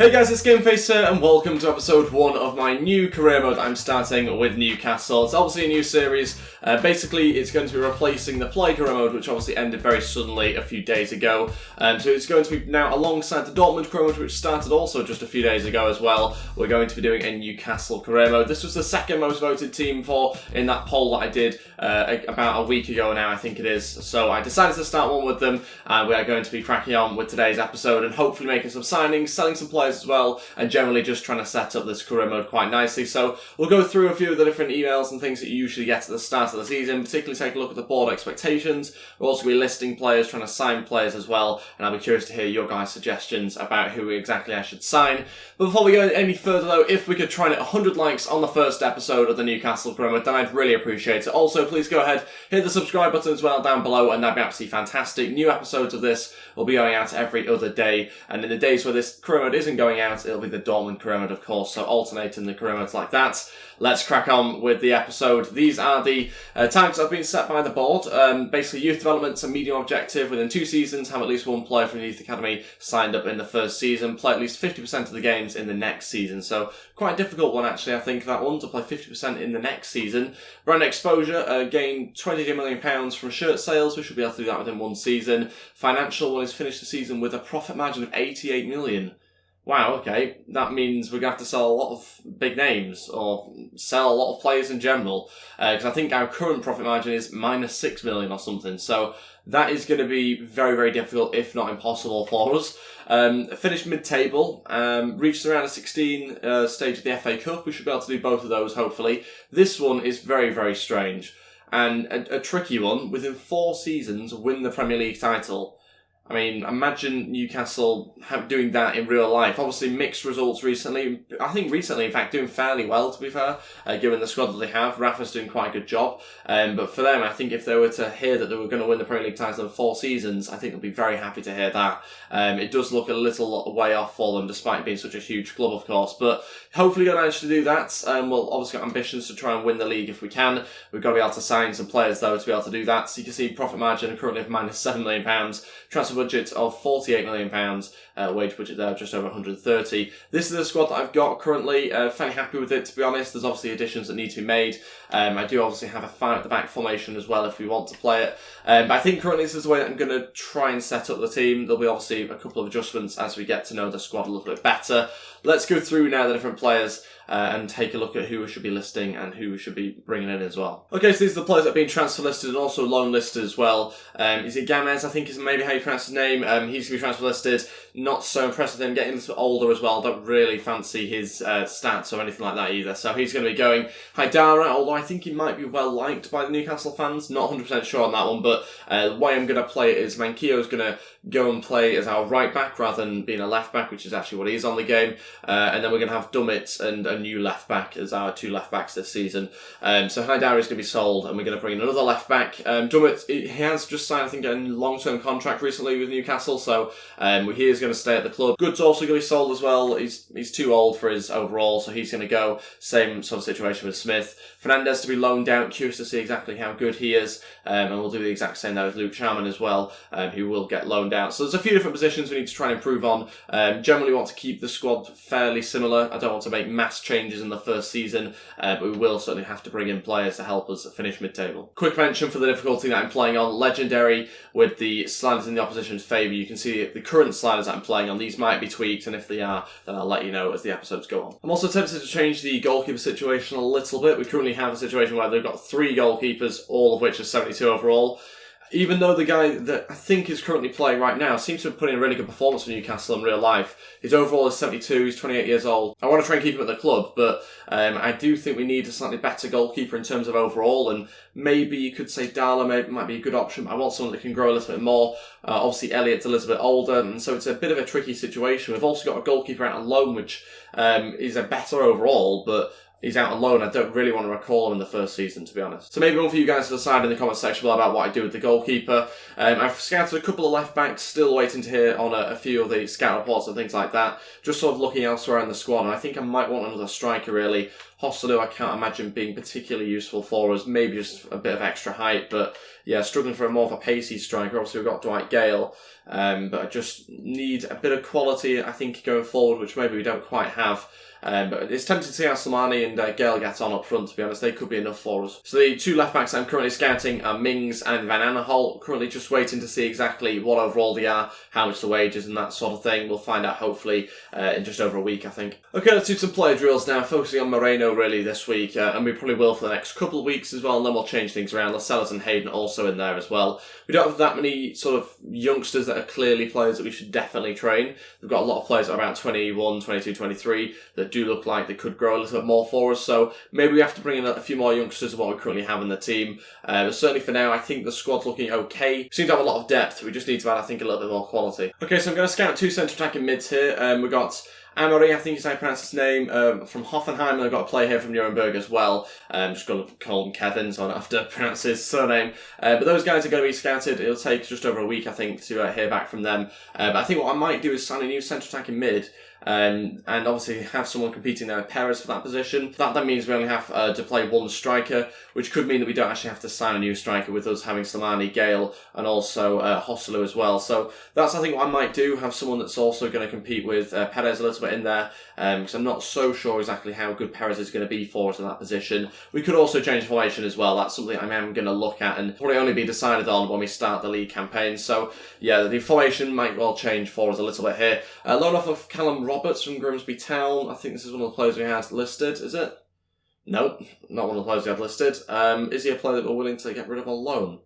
Hey guys, it's GameFacer and welcome to episode 1 of my new career mode I'm starting with Newcastle. It's obviously a new series. Basically, it's going to be replacing the Play career mode, which obviously ended very suddenly a few days ago. So it's going to be now alongside the Dortmund career mode, which started also just a few days ago as well. We're going to be doing a Newcastle career mode. This was the second most voted team in that poll that I did about a week ago now, I think it is. So I decided to start one with them, and we are going to be cracking on with today's episode and hopefully making some signings, selling some players as well, and generally just trying to set up this career mode quite nicely. So we'll go through a few of the different emails and things that you usually get at the start of the season, particularly take a look at the board expectations. We'll also be listing players, trying to sign players as well, and I'll be curious to hear your guys' suggestions about who exactly I should sign. But before we go any further though, if we could try and hit 100 likes on the first episode of the Newcastle career mode, then I'd really appreciate it. Also, please go ahead, hit the subscribe button as well down below, and that'd be absolutely fantastic. New episodes of this will be going out every other day, and in the days where this career mode isn't going out, it'll be the Dortmund career mode, of course, so alternating the career modes like that. Let's crack on with the episode. These are the targets that have been set by the board. Basically, youth development's a medium objective. Within 2 seasons, have at least one player from the youth academy signed up in the first season, play at least 50% of the games in the next season. So quite a difficult one, actually, I think, that one, to play 50% in the next season. Brand exposure, gain £22 million from shirt sales. We should be able to do that within 1 season. Financial one is finish the season with a profit margin of 88 million. Wow, okay, that means we're going to have to sell a lot of big names, or sell a lot of players in general, because I think our current profit margin is minus 6 million or something, so that is going to be very, very difficult, if not impossible for us. Finished mid-table, reached the round of 16 stage of the FA Cup. We should be able to do both of those, hopefully. This one is very, very strange, and a tricky one. Within 4 seasons, win the Premier League title. I mean, imagine Newcastle doing that in real life. Obviously, mixed results recently. I think recently, in fact, doing fairly well, to be fair, given the squad that they have. Rafa's doing quite a good job. But for them, I think if they were to hear that they were going to win the Premier League title in 4 seasons, I think they'll be very happy to hear that. It does look a little way off for them, despite being such a huge club, of course. But hopefully going to manage to do that. We'll obviously got ambitions to try and win the league if we can. We've got to be able to sign some players, though, to be able to do that. So you can see profit margin currently of minus £7 million. Transfer budget of £48 million, wage budget there just over 130. This is the squad that I've got currently, fairly happy with it, to be honest. There's obviously additions that need to be made. I do obviously have a 5 at the back formation as well if we want to play it. But I think currently this is the way that I'm going to try and set up the team. There'll be obviously a couple of adjustments as we get to know the squad a little bit better. Let's go through now the different players and take a look at who we should be listing and who we should be bringing in as well. Okay, so these are the players that have been transfer listed and also loan listed as well. Is it Gamez, I think is maybe how you pronounce his name. He's going to be transfer listed. Not so impressed with him, getting a little bit older as well. Don't really fancy his stats or anything like that either. So he's going to be going. Haidara, although I think he might be well liked by the Newcastle fans. Not 100% sure on that one, but the way I'm going to play it is Mankio's going to go and play as our right back rather than being a left back, which is actually what he is on the game. And then we're going to have Dummett and a new left back as our 2 left backs this season. So Haidara is going to be sold, and we're going to bring in another left back. Dummett, he has just signed, I think, a long-term contract recently with Newcastle, so he is going to stay at the club. Good's also going to be sold as well. He's too old for his overall, so he's going to go. Same sort of situation with Smith. Fernandez to be loaned out. Curious to see exactly how good he is, and we'll do the exact same now with Luke Sharman as well, who will get loaned out. So there's a few different positions we need to try and improve on. Generally want to keep the squad fairly similar. I don't want to make mass changes in the first season, but we will certainly have to bring in players to help us finish mid-table. Quick mention for the difficulty that I'm playing on. Legendary with the sliders in the opposition's favour. You can see the current sliders that I'm playing on. These might be tweaked, and if they are, then I'll let you know as the episodes go on. I'm also tempted to change the goalkeeper situation a little bit. We currently have a situation where they've got 3 goalkeepers, all of which are 72 overall. Even though the guy that I think is currently playing right now seems to have put in a really good performance for Newcastle in real life. His overall is 72, he's 28 years old. I want to try and keep him at the club, but I do think we need a slightly better goalkeeper in terms of overall, and maybe you could say Darla might be a good option, but I want someone that can grow a little bit more. Obviously, Elliott's a little bit older, and so it's a bit of a tricky situation. We've also got a goalkeeper out on loan, which is a better overall, but he's out on loan. I don't really want to recall him in the first season, to be honest. So maybe one for you guys to decide in the comment section below about what I do with the goalkeeper. I've scouted a couple of left backs, still waiting to hear on a few of the scout reports and things like that. Just sort of looking elsewhere in the squad, and I think I might want another striker, really. Hostelu, I can't imagine being particularly useful for us. Maybe just a bit of extra height, but yeah, struggling for more of a pacey striker. Obviously, we've got Dwight Gale, but I just need a bit of quality, I think, going forward, which maybe we don't quite have. But it's tempting to see how Slimani and Gale get on up front, to be honest. They could be enough for us. So the two left-backs I'm currently scouting are Mings and Van Aanholt. Currently just waiting to see exactly what overall they are, how much the wages and that sort of thing. We'll find out hopefully in just over a week, I think. Okay, let's do some player drills now, focusing on Moreno really this week, and we probably will for the next couple of weeks as well, and then we'll change things around. Lascelles and Hayden also in there as well. We don't have that many sort of youngsters that are clearly players that we should definitely train. We've got a lot of players that are about 21, 22, 23 that do look like they could grow a little bit more for us, so maybe we have to bring in a few more youngsters than what we currently have in the team. But certainly for now, I think the squad's looking okay. We seem to have a lot of depth. We just need to add, I think, a little bit more quality. Okay, so I'm going to scout two centre attacking mids here. We've got Amory, I think is how you pronounce his name, from Hoffenheim, and I've got a player here from Nuremberg as well. Just going to call him Kevin, so I don't have to pronounce his surname. But those guys are going to be scouted. It'll take just over a week, I think, to hear back from them. But I think what I might do is sign a new centre attacking mid. And obviously have someone competing there with Perez for that position. That means we only have to play one striker, which could mean that we don't actually have to sign a new striker, with us having Slimani, Gale, and also Hostelu as well. So that's, I think, what I might do, have someone that's also going to compete with Perez a little bit in there, because I'm not so sure exactly how good Perez is going to be for us in that position. We could also change formation as well. That's something I am going to look at and probably only be decided on when we start the league campaign. So yeah, the formation might well change for us a little bit here. Loan off of Callum Roberts from Grimsby Town. I think this is one of the players we had listed, is it? Nope, not one of the players we had listed. Is he a player that we're willing to get rid of on loan?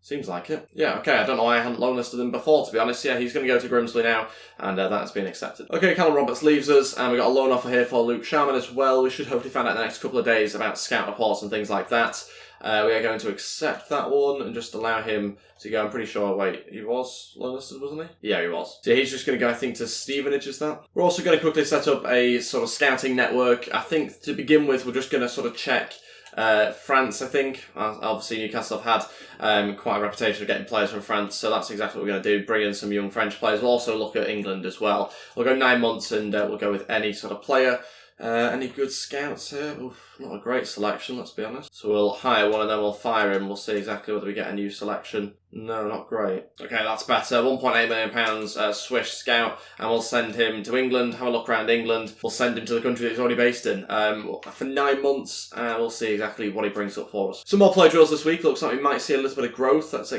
Seems like it. Yeah, okay, I don't know why I hadn't loan listed him before, to be honest. Yeah, he's going to go to Grimsby now, and that's been accepted. Okay, Callum Roberts leaves us, and we've got a loan offer here for Luke Sharman as well. We should hopefully find out in the next couple of days about scout reports and things like that. We are going to accept that one and just allow him to go. I'm pretty sure, wait, he was loan listed, wasn't he? Yeah, he was. So he's just going to go, I think, to Stevenage, is that? We're also going to quickly set up a sort of scouting network. I think to begin with, we're just going to sort of check France, I think. Obviously, Newcastle have had quite a reputation of getting players from France, so that's exactly what we're going to do, bring in some young French players. We'll also look at England as well. We'll go 9 months and we'll go with any sort of player. Any good scouts here? Oof, not a great selection, let's be honest. So we'll hire one and then we'll fire him. We'll see exactly whether we get a new selection. No, not great. Okay, that's better. £1.8 million Swiss scout, and we'll send him to England, have a look around England. We'll send him to the country that he's already based in for 9 months, and we'll see exactly what he brings up for us. Some more play drills this week. Looks like we might see a little bit of growth. Let's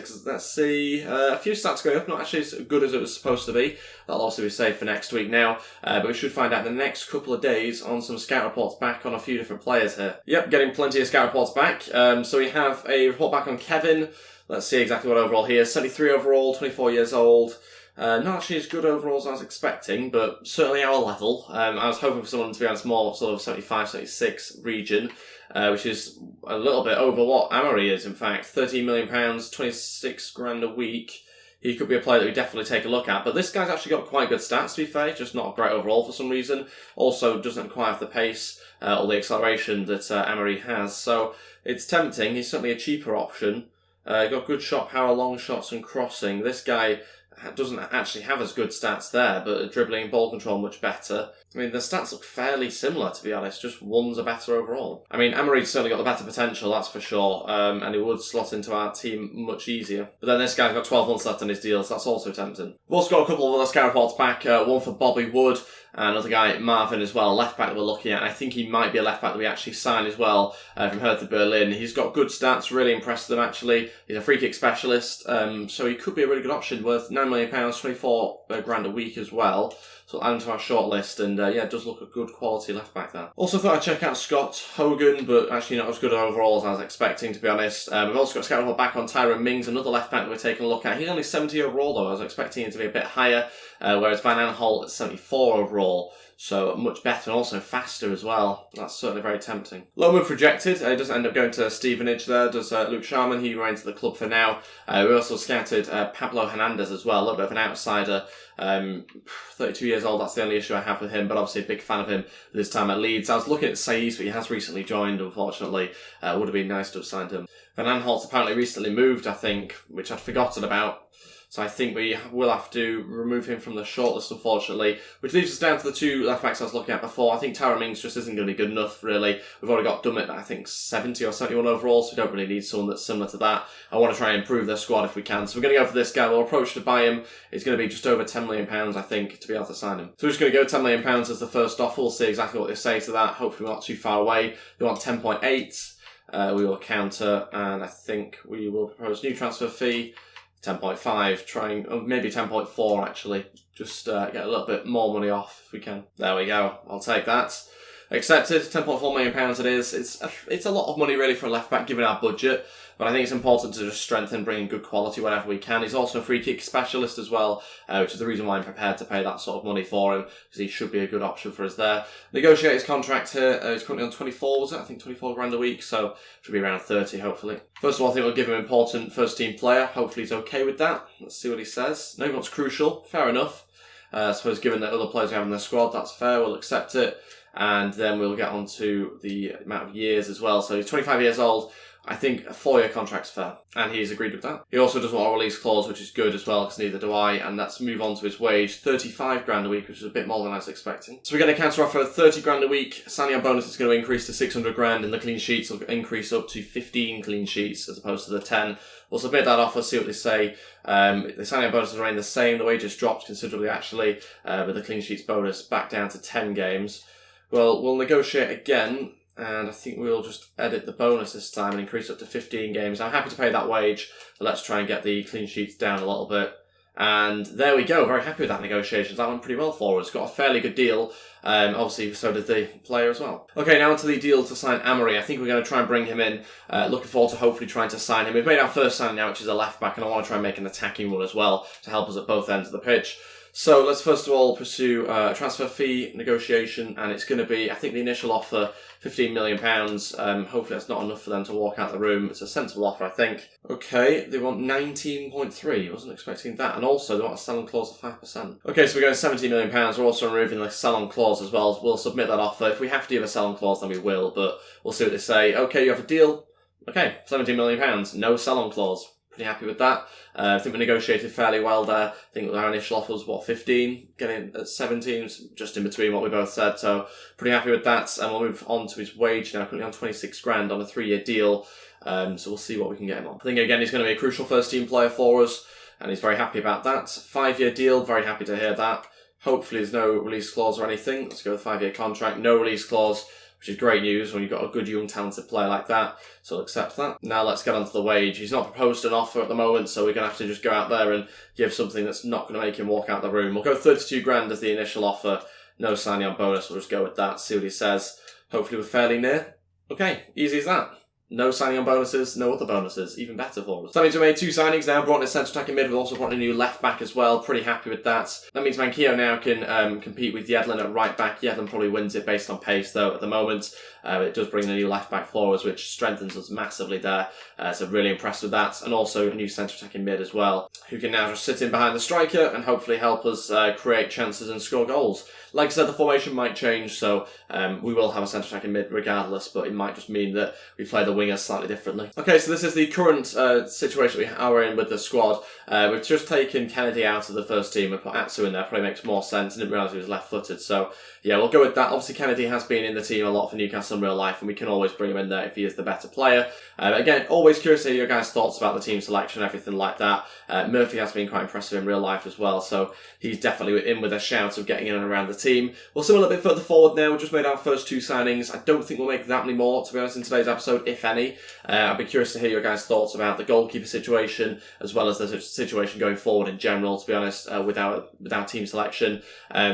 see. A few stats going up, not actually as good as it was supposed to be. That'll also be saved for next week now, but we should find out in the next couple of days on some scout reports back on a few different players here. Yep, getting plenty of scout reports back. So we have a report back on Kevin. Let's see exactly what overall he is. 73 overall, 24 years old. Not actually as good overall as I was expecting, but certainly our level. I was hoping for someone to be honest more sort of 75, 76 region, which is a little bit over what Amory is, in fact. £13 million, 26 grand a week. He could be a player that we definitely take a look at. But this guy's actually got quite good stats, to be fair. Just not great overall for some reason. Also doesn't quite have the pace or the acceleration that Amory has. So it's tempting. He's certainly a cheaper option. Got good shot power, long shots and crossing. This guy doesn't actually have as good stats there, but dribbling and ball control much better. I mean, the stats look fairly similar, to be honest, just one's a better overall. I mean, Amory's certainly got the better potential, that's for sure, and he would slot into our team much easier. But then this guy's got 12 months left on his deal, so that's also tempting. We've also got a couple of other scout reports back, one for Bobby Wood, and another guy, Marvin, as well, left back that we're looking at. I think he might be a left back that we actually sign as well, from Hertha Berlin. He's got good stats, really impressed them actually. He's a free kick specialist, so he could be a really good option, worth £9 million, 24 grand a week as well. So add him to our short list, and yeah, it does look a good quality left back there. Also thought I'd check out Scott Hogan, but actually not as good overall as I was expecting, to be honest. We've also got a scout report back on Tyrone Mings, another left back that we're taking a look at. He's only 70 overall though. I was expecting him to be a bit higher, whereas Van Aanholt at 74 overall. So much better and also faster as well. That's certainly very tempting. Low move rejected. He doesn't end up going to Stevenage there, does Luke Sharman. He remains at the club for now. We also scouted Pablo Hernandez as well, a little bit of an outsider. 32 years years old. That's the only issue I have with him, but obviously a big fan of him this time at Leeds. I was looking at Saïs, but he has recently joined, unfortunately. Would have been nice to have signed him. Van Aanholt's apparently recently moved, I think, which I'd forgotten about. So I think we will have to remove him from the shortlist, unfortunately, which leaves us down to the two left-backs I was looking at before. I think Tyrone Mings just isn't going to be good enough, really. We've already got Dummett, I think, 70 or 71 overall, so we don't really need someone that's similar to that. I want to try and improve their squad if we can. So we're going to go for this guy. We'll approach to buy him. It's going to be just over £10 million, I think, to be able to sign him. So we're just going to go £10 million as the first offer. We'll see exactly what they say to that. Hopefully we're not too far away. They want 10.8. We will counter, and I think we will propose new transfer fee. 10.5, trying, maybe 10.4 actually, just get a little bit more money off if we can. There we go, I'll take that. Accepted, £10.4 million it is. It's a lot of money really for a left back given our budget, but I think it's important to just strengthen, bringing good quality whenever we can. He's also a free kick specialist as well, which is the reason why I'm prepared to pay that sort of money for him, because he should be a good option for us there. Negotiate his contract here. He's currently on 24, was it? I think 24 grand a week, so should be around 30 hopefully. First of all, I think we'll give him important first team player. Hopefully he's okay with that. Let's see what he says. No, he wants crucial. Fair enough. I suppose given that other players we have in their squad, that's fair. We'll accept it. And then we'll get on to the amount of years as well. So he's 25 years old. I think a 4-year contract's fair, and he's agreed with that. He also doesn't want a release clause, which is good as well, because neither do I, and let's move on to his wage. 35 grand a week, which is a bit more than I was expecting. So we're going to counter offer 30 grand a week. Signing on bonus is going to increase to 600 grand, and the clean sheets will increase up to 15 clean sheets as opposed to the 10. We'll submit that offer, see what they say. The signing on bonus will remain the same. The wages dropped considerably, actually, with the clean sheets bonus back down to 10 games. Well, we'll negotiate again. And I think we'll just edit the bonus this time and increase up to 15 games. I'm happy to pay that wage, but let's try and get the clean sheets down a little bit. And there we go, very happy with that negotiations. That went pretty well for us. Got a fairly good deal. Obviously, so did the player as well. Okay, now onto the deal to sign Amory. I think we're going to try and bring him in. Looking forward to hopefully trying to sign him. We've made our first signing now, which is a left back, and I want to try and make an attacking one as well to help us at both ends of the pitch. So let's first of all pursue a transfer fee negotiation, and it's going to be, I think the initial offer, £15 million. Hopefully that's not enough for them to walk out the room. It's a sensible offer, I think. Okay, they want 19.3. Wasn't expecting that. And also they want a sell-on clause of 5%. Okay, so we're going £17 million. We're also removing the sell-on clause as well. We'll submit that offer. If we have to give a sell-on clause, then we will, but we'll see what they say. Okay, you have a deal. Okay, £17 million. No sell-on clause. Pretty happy with that. I think we negotiated fairly well there. I think our initial offer was, 15? Getting at 17, just in between what we both said. So pretty happy with that. And we'll move on to his wage now. Currently on 26 grand on a 3-year deal. So we'll see what we can get him on. I think, again, he's going to be a crucial first-team player for us. And he's very happy about that. 5-year deal. Very happy to hear that. Hopefully there's no release clause or anything. Let's go with 5-year contract. No release clause, which is great news when you've got a good, young, talented player like that. So I'll accept that. Now let's get on to the wage. He's not proposed an offer at the moment, so we're going to have to just go out there and give something that's not going to make him walk out the room. We'll go 32 grand as the initial offer. No signing on bonus. We'll just go with that, see what he says. Hopefully we're fairly near. Okay, easy as that. No signing on bonuses, no other bonuses. Even better for us. So that means we made 2 signings now. Brought in a centre attacking mid. We've also brought in a new left back as well. Pretty happy with that. That means Manquillo now can compete with Yedlin at right back. Yedlin probably wins it based on pace though at the moment. It does bring a new left back for us, which strengthens us massively there. So really impressed with that. And also a new centre attacking mid as well, who can now just sit in behind the striker and hopefully help us create chances and score goals. Like I said, the formation might change, so we will have a centre attacking mid regardless, but it might just mean that we play the wingers slightly differently. Okay, so this is the current situation we are in with the squad. We've just taken Kennedy out of the first team and put Atsu in there. Probably makes more sense. I didn't realise he was left-footed, so yeah, we'll go with that. Obviously, Kennedy has been in the team a lot for Newcastle in real life, and we can always bring him in there if he is the better player. Again, always curious to hear your guys' thoughts about the team selection, everything like that. Murphy has been quite impressive in real life as well, so he's definitely in with a shout of getting in and around the team. We'll see a little bit further forward now. We've just made our first 2 signings. I don't think we'll make that many more, to be honest, in today's episode, if any. I'd be curious to hear your guys' thoughts about the goalkeeper situation, as well as the situation going forward in general, to be honest, with our team selection.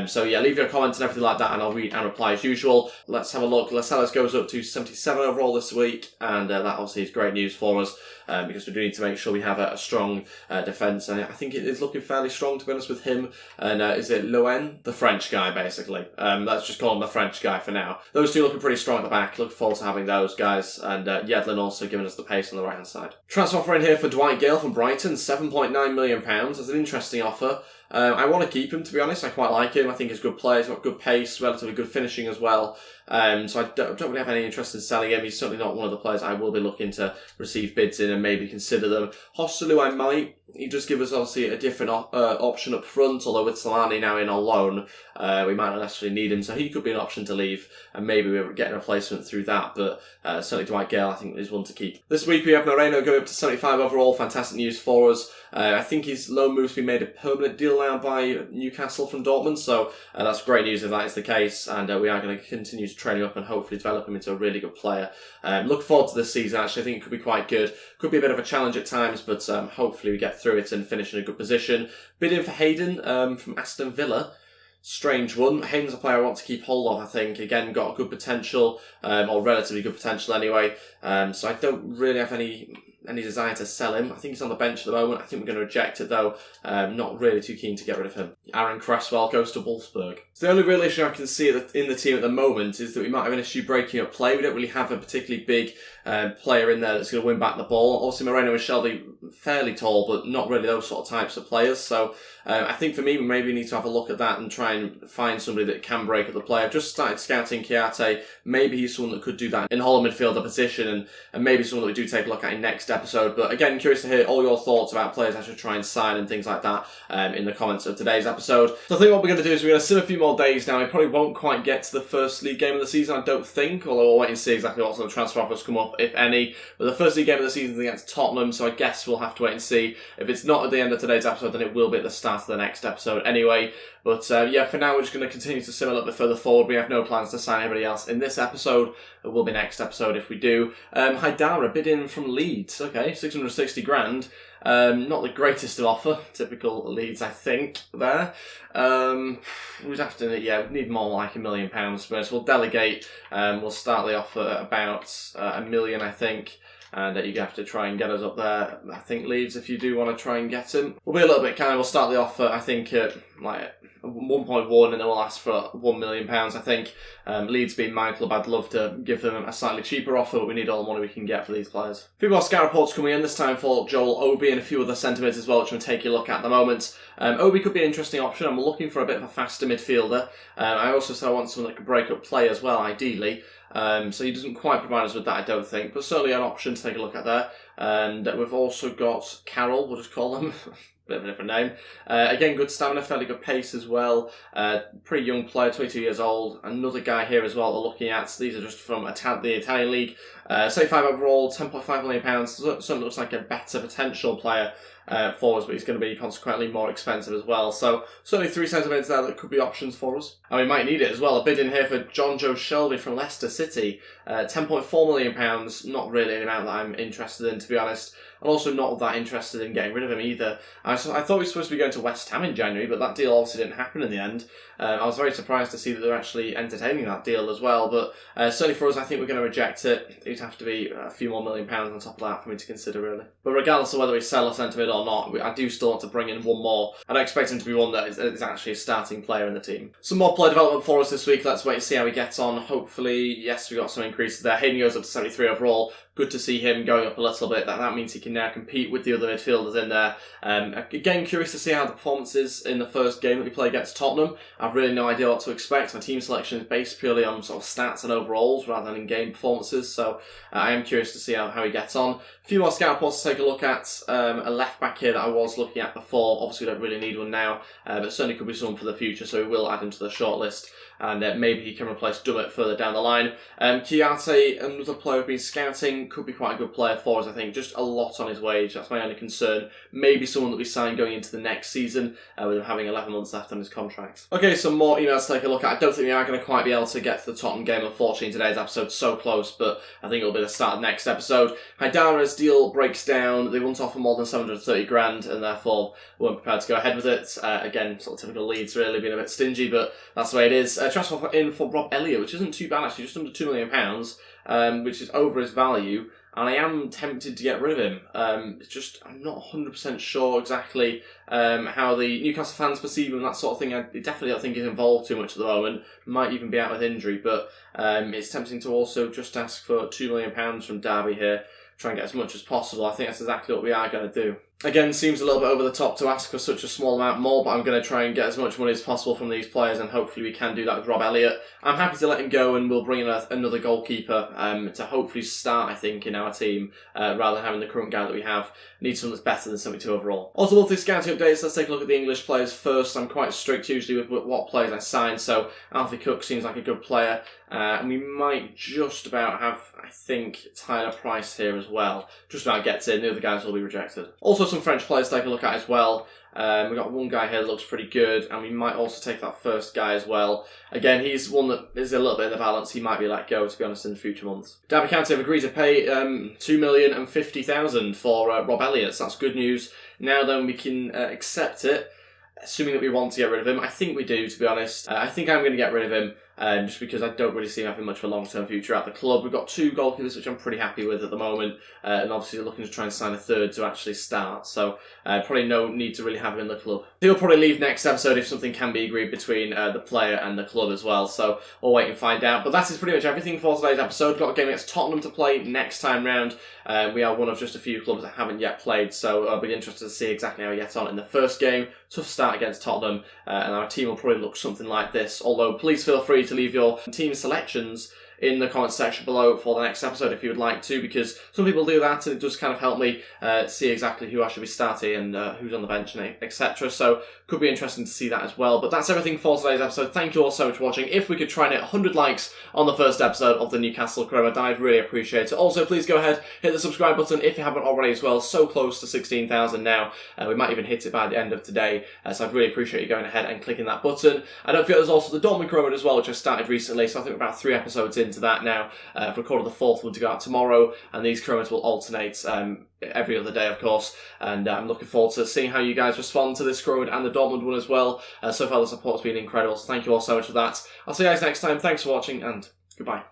So yeah, leave your comments and everything like that, and I'll read and reply as usual. Let's have a look. Lascelles goes up to 77 overall this week, and that obviously is great news for us, because we do need to make sure we have a strong defence, and I think it is looking fairly strong, to be honest, with him. And is it Loen? The French guy, basically. Let's just call him the French guy for now. Those two looking pretty strong at the back. Looking forward to having those guys, and Yedlin also giving us the pace on the right-hand side. Transfer offer in here for Dwight Gale from Brighton, £7.9 million. That's an interesting offer. I want to keep him, to be honest. I quite like him. I think he's a good player. He's got good pace, relatively good finishing as well. So I don't really have any interest in selling him. He's certainly not one of the players I will be looking to receive bids in and maybe consider them. Hostelu I might. He does give us obviously a different option up front, although with Solani now in on loan, we might not necessarily need him, so he could be an option to leave, and maybe we're getting a replacement through that, but certainly Dwight Gale I think is one to keep. This week we have Moreno going up to 75 overall, fantastic news for us. I think his loan move's been made a permanent deal now by Newcastle from Dortmund, so that's great news if that is the case, and we are going to continue to train him up and hopefully develop him into a really good player. Look forward to this season actually. I think it could be quite good. Could be a bit of a challenge at times, but hopefully we get through it and finish in a good position. Bidding for Hayden from Aston Villa. Strange one. Hayden's a player I want to keep hold of, I think. Again, got good potential, or relatively good potential anyway. So I don't really have any desire to sell him. I think he's on the bench at the moment. I think we're going to reject it though. Not really too keen to get rid of him. Aaron Cresswell goes to Wolfsburg. So the only real issue I can see in the team at the moment is that we might have an issue breaking up play. We don't really have a particularly big player in there that's going to win back the ball. Obviously Moreno and Shelby fairly tall, but not really those sort of types of players. So I think for me, we maybe need to have a look at that and try and find somebody that can break up the play. I've just started scouting Chiarte. Maybe he's someone that could do that in the whole midfielder position, and maybe someone that we do take a look at in next episode. But again, curious to hear all your thoughts about players I should try and sign and things like that in the comments of today's episode. So I think what we're going to do is we're going to sim a few more days now. We probably won't quite get to the first league game of the season, I don't think, although we'll wait and see exactly what sort of transfer offers come up, if any. But the first league game of the season is against Tottenham, so I guess we'll have to wait and see. If it's not at the end of today's episode, then it will be at the start of the next episode anyway. But yeah, for now we're just going to continue to sim a little bit further forward. We have no plans to sign anybody else in this episode. It will be next episode if we do. Haidara bid in from Leeds. Okay, 660 grand. Not the greatest of offer. Typical Leeds, I think, there. We'd have to, we'd need more like £1 million. But we'll delegate. We'll start the offer at about £1 million, I think. And you have to try and get us up there. I think Leeds, if you do want to try and get him. We'll be a little bit kind. We'll start the offer, I think, at like 1.1 and then we'll ask for £1 million, I think. Leeds being my club, I'd love to give them a slightly cheaper offer, but we need all the money we can get for these players. A few more scout reports coming in, this time for Joel Obi and a few other centre mids as well, which we'll take a look at the moment. Obi could be an interesting option. I'm looking for a bit of a faster midfielder. I also said I want someone that could break up play as well, ideally. So he doesn't quite provide us with that, I don't think, but certainly an option to take a look at there. And we've also got Carroll, we'll just call him. Bit of a different name. Again, good stamina, fairly good pace as well. Pretty young player, 22 years old. Another guy here as well we're looking at. These are just from the Italian league. 75 overall, £10.5 million. Certainly looks like a better potential player for us, but he's going to be consequently more expensive as well. So certainly 3 centre-mids there that could be options for us. And we might need it as well. A bid in here for John Joe Shelby from Leicester City. £10.4 million. Not really an amount that I'm interested in, to be honest. I'm also not that interested in getting rid of him either. I thought we were supposed to be going to West Ham in January, but that deal obviously didn't happen in the end. I was very surprised to see that they're actually entertaining that deal as well, but certainly for us, I think we're going to reject it. It'd have to be a few more £1 million on top of that for me to consider, really. But regardless of whether we sell a centre mid or not, I do still want to bring in one more. I don't expect him to be one that is actually a starting player in the team. Some more player development for us this week. Let's wait and see how he gets on. Hopefully, yes, we got some increases there. Hayden goes up to 73 overall. Good to see him going up a little bit. That means he can now compete with the other midfielders in there. Again, curious to see how the performance is in the first game that we play against Tottenham. I've really no idea what to expect. My team selection is based purely on sort of stats and overalls rather than in-game performances, so I am curious to see how he gets on. A few more scout reports to take a look at. A left-back here that I was looking at before. Obviously, we don't really need one now, but certainly could be someone for the future, so we will add him to the shortlist. And maybe he can replace Dummett further down the line. Chiarte, another player we've been scouting, could be quite a good player for us, I think. Just a lot on his wage, that's my only concern. Maybe someone that we sign going into the next season, with him having 11 months left on his contract. Okay, some more emails to take a look at. I don't think we are going to quite be able to get to the Tottenham game, unfortunately, in today's episode. So close, but I think it'll be the start of the next episode. Haidara's deal breaks down. They won't offer more than 730 grand, and therefore weren't prepared to go ahead with it. Again, sort of typical Leeds, really, being a bit stingy, but that's the way it is. Transfer in for Rob Elliott, which isn't too bad actually, just under £2 million, which is over his value, and I am tempted to get rid of him. It's just, I'm not 100% sure exactly how the Newcastle fans perceive him, that sort of thing. I definitely don't think he's involved too much at the moment, might even be out with injury, but it's tempting to also just ask for £2 million from Derby here, try and get as much as possible. I think that's exactly what we are going to do. Again, seems a little bit over the top to ask for such a small amount more, but I'm going to try and get as much money as possible from these players, and hopefully we can do that with Rob Elliott. I'm happy to let him go, and we'll bring in another goalkeeper to hopefully start, I think, in our team, rather than having the current guy that we have. Need someone that's better than 72 overall. Also, monthly scouting updates. Let's take a look at the English players first. I'm quite strict usually with what players I sign, so Alfie Cook seems like a good player. And we might just about have, I think, Tyler Price here as well. Just about gets in. The other guys will be rejected. Also, some French players to take a look at as well. We've got one guy here that looks pretty good, and we might also take that first guy as well. Again, he's one that is a little bit in the balance. He might be let go, to be honest, in future months. Derby County have agreed to pay $2,050,000 for Rob Elliott. So that's good news. Now then, we can accept it, assuming that we want to get rid of him. I think we do, to be honest. I think I'm going to get rid of him. Just because I don't really see him having much of a long-term future at the club. We've got 2 goalkeepers, which I'm pretty happy with at the moment, and obviously looking to try and sign a third to actually start, so probably no need to really have him in the club. He'll probably leave next episode if something can be agreed between the player and the club as well, so we'll wait and find out. But that is pretty much everything for today's episode. We've got a game against Tottenham to play next time round. We are one of just a few clubs that haven't yet played, so I'll be interested to see exactly how we get on in the first game. Tough start against Tottenham, and our team will probably look something like this, although please feel free to leave your team selections in the comments section below for the next episode if you would like to, because some people do that and it does kind of help me see exactly who I should be starting and who's on the bench and etc. So could be interesting to see that as well. But that's everything for today's episode. Thank you all so much for watching. If we could try and hit 100 likes on the first episode of the Newcastle Career Mode, I'd really appreciate it. Also, please go ahead, hit the subscribe button if you haven't already as well. So close to 16,000 now. We might even hit it by the end of today. So I'd really appreciate you going ahead and clicking that button. And don't forget there's also the Dortmund Career Mode as well, which I started recently. So I think we're about 3 episodes into that now. I've recorded the 4th one to go out tomorrow, and these career modes will alternate every other day, of course, and I'm looking forward to seeing how you guys respond to this career mode and the Dortmund one as well. So far the support's been incredible, so thank you all so much for that. I'll see you guys next time. Thanks for watching, and goodbye.